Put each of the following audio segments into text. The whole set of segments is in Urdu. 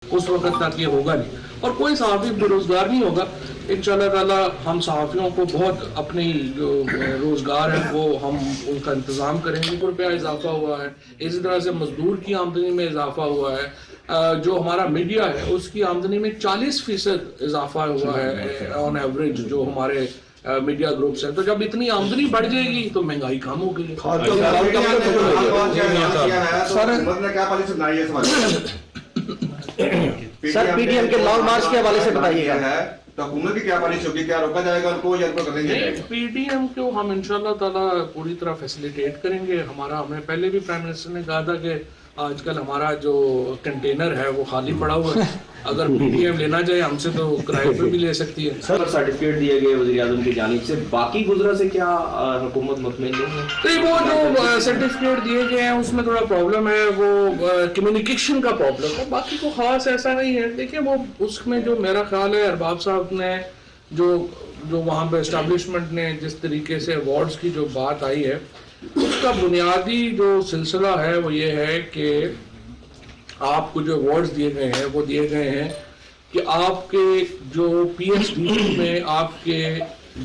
اس وقت تک یہ ہوگا نہیں اور کوئی صحافی بے-روزگار نہیں ہوگا انشاءاللہ تعالی. ہم صحافیوں کو بہت اپنی جو روزگار ہے وہ ہم ان کا انتظام کریں گے. روپیہ اضافہ ہوا ہے, اسی طرح سے مزدور کی آمدنی میں اضافہ ہوا ہے, جو ہمارا میڈیا ہے اس کی آمدنی میں 40% اضافہ ہوا ہے آن ایوریج جو ہمارے میڈیا گروپس ہیں. تو جب اتنی آمدنی بڑھ جائے گی تو مہنگائی کم ہوگی. سر پی ٹی ایم کے لانگ مارچ کے حوالے سے بتائیے گا تو حکومت کی کیا پالیسی ہوگی, کیا روکا جائے گا ان کو یا ان کو کرنے دیا جائے گا؟ پی ٹی ایم کو ہم انشاءاللہ تعالی پوری طرح فیسیلیٹیٹ کریں گے. ہمیں پہلے بھی پرائم منسٹر نے کہا تھا کہ آج کل ہمارا جو کنٹینر ہے وہ خالی پڑا ہوا ہے, اگر پی ٹی ایم لینا چاہے ہم سے تو کرائے پہ بھی لے سکتی ہے. سر سرٹیفکیٹ دیے گئے وزیر اعظم کی جانب سے, باقی گزرا سے کیا حکومت مطمئن نہیں ہے؟ تو وہ جو سرٹیفکیٹ دیے گئے ہیں اس میں تھوڑا پرابلم ہے, وہ کمیونیکیشن کا پرابلم ہے, باقی کو خاص ایسا نہیں ہے. دیکھیں وہ اس میں جو میرا خیال ہے ارباب صاحب نے جو وہاں پہ اسٹیبلشمنٹ نے جس طریقے سے ایوارڈز کی جو بات آئی ہے اس کا بنیادی جو سلسلہ ہے وہ یہ ہے کہ آپ کو جو ایوارڈز دیے گئے ہیں وہ دیے گئے ہیں کہ آپ کے جو پی ایس ڈی میں آپ کے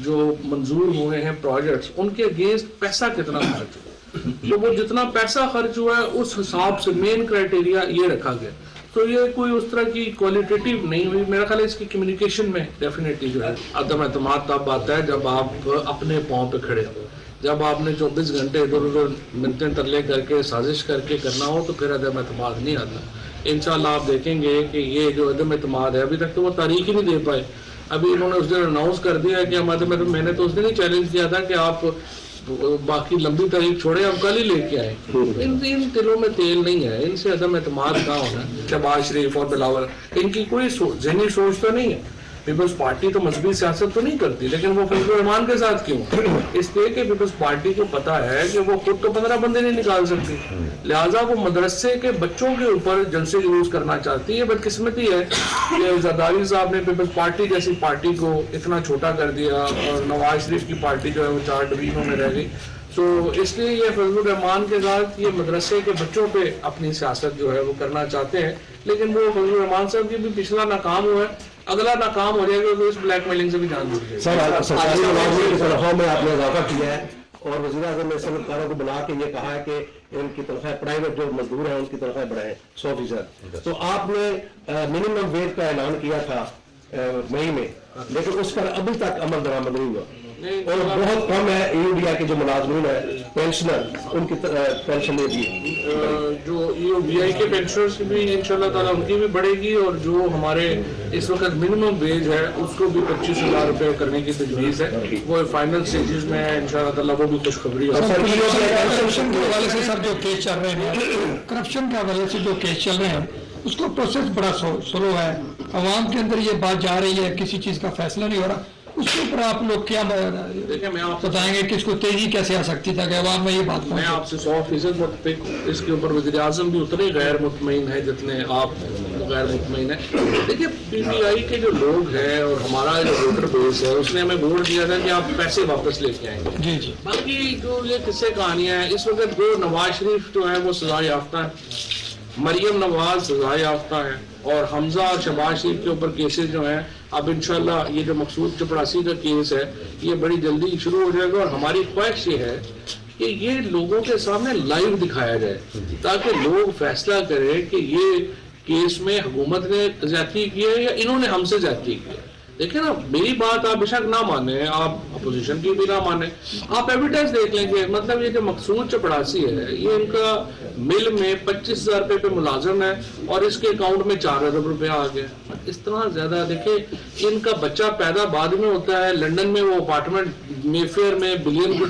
جو منظور ہوئے ہیں پروجیکٹس ان کے اگینسٹ پیسہ کتنا خرچ ہوا, تو وہ جتنا پیسہ خرچ ہوا ہے اس حساب سے مین کرائٹیریا یہ رکھا گیا. تو یہ کوئی اس طرح کی کوالٹیٹیو نہیں ہوئی. میرا خیال ہے اس کی کمیونیکیشن میں ڈیفینیٹلی جو ہے عدم اعتماد تب آتا ہے جب آپ اپنے پاؤں پہ کھڑے ہو. جب آپ نے 24 گھنٹے ادھر ادھر منتیں ترلے کر کے سازش کر کے کرنا ہو تو پھر عدم اعتماد نہیں آتا. انشاءاللہ آپ دیکھیں گے کہ یہ جو عدم اعتماد ہے ابھی تک تو وہ تاریخ ہی نہیں دے پائے. ابھی انہوں نے اس دن اناؤنس کر دیا ہے کہ میں نے تو اس دن ہی چیلنج کیا تھا کہ آپ باقی لمبی تاریخ چھوڑے ہم کل ہی لے کے آئے. ان دلوں میں تیل نہیں ہے, ان سے عدم اعتماد کہاں ہونا ہے. شہباز شریف اور بلاول ان کی کوئی ذہنی سوچ تو نہیں ہے. پیپلز پارٹی تو مذہبی سیاست تو نہیں کرتی, لیکن وہ فضل الرحمان کے ساتھ کیوں؟ اس لیے کہ پیپلز پارٹی کو پتا ہے کہ وہ خود تو 15 بندے نہیں نکال سکتی, لہٰذا وہ مدرسے کے بچوں کے اوپر جلسے یوز کرنا چاہتی ہے. بدقسمتی ہے کہ زرداری صاحب نے پیپلز پارٹی جیسی پارٹی کو اتنا چھوٹا کر دیا اور نواز شریف کی پارٹی جو ہے وہ 4 ڈویژنوں میں رہ گئی. تو اس لیے یہ فضل الرحمان کے ساتھ یہ مدرسے کے بچوں پہ اپنی سیاست جو ہے وہ کرنا چاہتے ہیں, لیکن وہ فضل الرحمان صاحب کی بھی پچھلا ناکام ہوا ہے, اگلا ناکام ہو جائے گا تو اس بلیک میلنگ سے بھی جان چھوٹ جائے گی. سرکاری ملازمین کی تنخواہوں میں آپ نے اضافہ کیا ہے اور وزیر اعظم نے صنعتکاروں کو بلا کے یہ کہا ہے کہ ان کی تنخواہ پرائیویٹ جو مزدور ہیں ان کی تنخواہ بڑھائیں 100%. تو آپ نے منیمم ویج کا اعلان کیا تھا مئی میں, لیکن اس پر ابھی تک عمل درآمد نہیں ہوا اور بہت کم ہے ای ڈی آئی کے جو ملازمین ہیں پینشنر ان کی پینشن دے دی. جو ای ڈی آئی کے پینشنرز کی بھی انشاءاللہ تعالیٰ ان کی بھی بڑھے گی, اور جو ہمارے اس وقت منیمم ویج ہے اس کو بھی 25,000 روپے کرنے کی تجویز ہے, وہ فائنل اسٹیجز میں ہے انشاءاللہ تعالیٰ, وہ بھی خوشخبری ہے. کرپشن کے حوالے سے سر جو کیس چل رہے ہیں, کرپشن کے حوالے سے جو کیس چل رہے ہیں اس کا پروسیس بڑا سلو ہے, عوام کے اندر یہ بات جا رہی ہے کسی چیز کا فیصلہ نہیں ہو رہا, اس کے اوپر آپ لوگ کیا بتائیں گے کہ اس کو تیزی کیسے آ سکتی تھا کہ عوام میں یہ بات میں آپ سے 100% متفق ہوں. اس کے اوپر وزیر اعظم بھی اتنے غیر مطمئن ہے جتنے آپ غیر مطمئن ہیں. دیکھیے پی ٹی آئی کے جو لوگ ہیں اور ہمارا جو ووٹر بیس ہے اس نے ہمیں ووٹ دیا تھا کہ آپ پیسے واپس لے کے آئیں گے. جی جی. باقی جو یہ قصے کہانیاں ہیں اس وقت جو نواز شریف جو ہے وہ سزا یافتہ ہے, مریم نواز سزا یافتہ ہے, اور حمزہ اور شہباز شریف کے اوپر کیسز جو ہیں اب انشاءاللہ یہ جو مقصود چپڑاسی کا کیس ہے یہ بڑی جلدی شروع ہو جائے گا. اور ہماری خواہش یہ ہے کہ یہ لوگوں کے سامنے لائیو دکھایا جائے تاکہ لوگ فیصلہ کریں کہ یہ کیس میں حکومت نے زیادتی کی ہے یا انہوں نے ہم سے زیادتی کی ہے. دیکھیں نا, میری بات آپ بے شک نہ مانیں, آپ اپوزیشن کی بھی نہ مانیں, آپ ایویڈنس دیکھ لیں گے. مطلب یہ جو مقصود چپڑاسی ہے یہ ان کا مل میں 25,000 روپے پہ ملازم ہے اور اس کے اکاؤنٹ میں 4 ارب روپیہ آ گیا. اس طرح زیادہ دیکھیں ان کا بچہ پیدا بعد میں ہوتا ہے, لنڈن میں وہ اپارٹمنٹ مے فیئر میں $1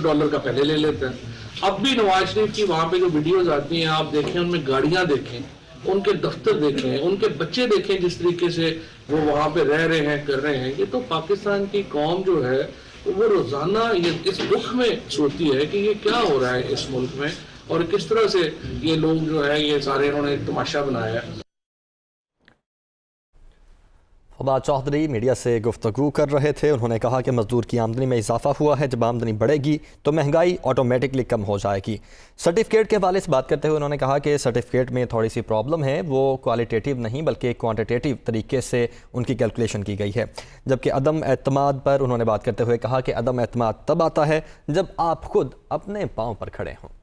بلین کا پہلے لے لیتا ہے. اب بھی نواز شریف کی وہاں پہ جو ویڈیوز آتی ہیں آپ دیکھیں, ان میں گاڑیاں دیکھیں, ان کے دفتر دیکھیں, ان کے بچے دیکھیں, جس طریقے سے وہ وہاں پہ رہ رہے ہیں کر رہے ہیں. یہ تو پاکستان کی قوم جو ہے وہ روزانہ یہ اس دکھ میں سوچتی ہے کہ یہ کیا ہو رہا ہے اس ملک میں اور کس طرح سے یہ لوگ جو ہے یہ سارے انہوں نے تماشا بنایا ہے. فواد چودھری میڈیا سے گفتگو کر رہے تھے. انہوں نے کہا کہ مزدور کی آمدنی میں اضافہ ہوا ہے. جب آمدنی بڑھے گی تو مہنگائی آٹومیٹکلی کم ہو جائے گی. سرٹیفکیٹ کے حوالے سے بات کرتے ہوئے انہوں نے کہا کہ سرٹیفکیٹ میں تھوڑی سی پرابلم ہے, وہ کوالٹیٹیو نہیں بلکہ کوانٹیٹیو طریقے سے ان کی کیلکولیشن کی گئی ہے. جبکہ عدم اعتماد پر انہوں نے بات کرتے ہوئے کہا کہ عدم اعتماد تب آتا ہے جب آپ خود اپنے پاؤں پر کھڑے ہوں.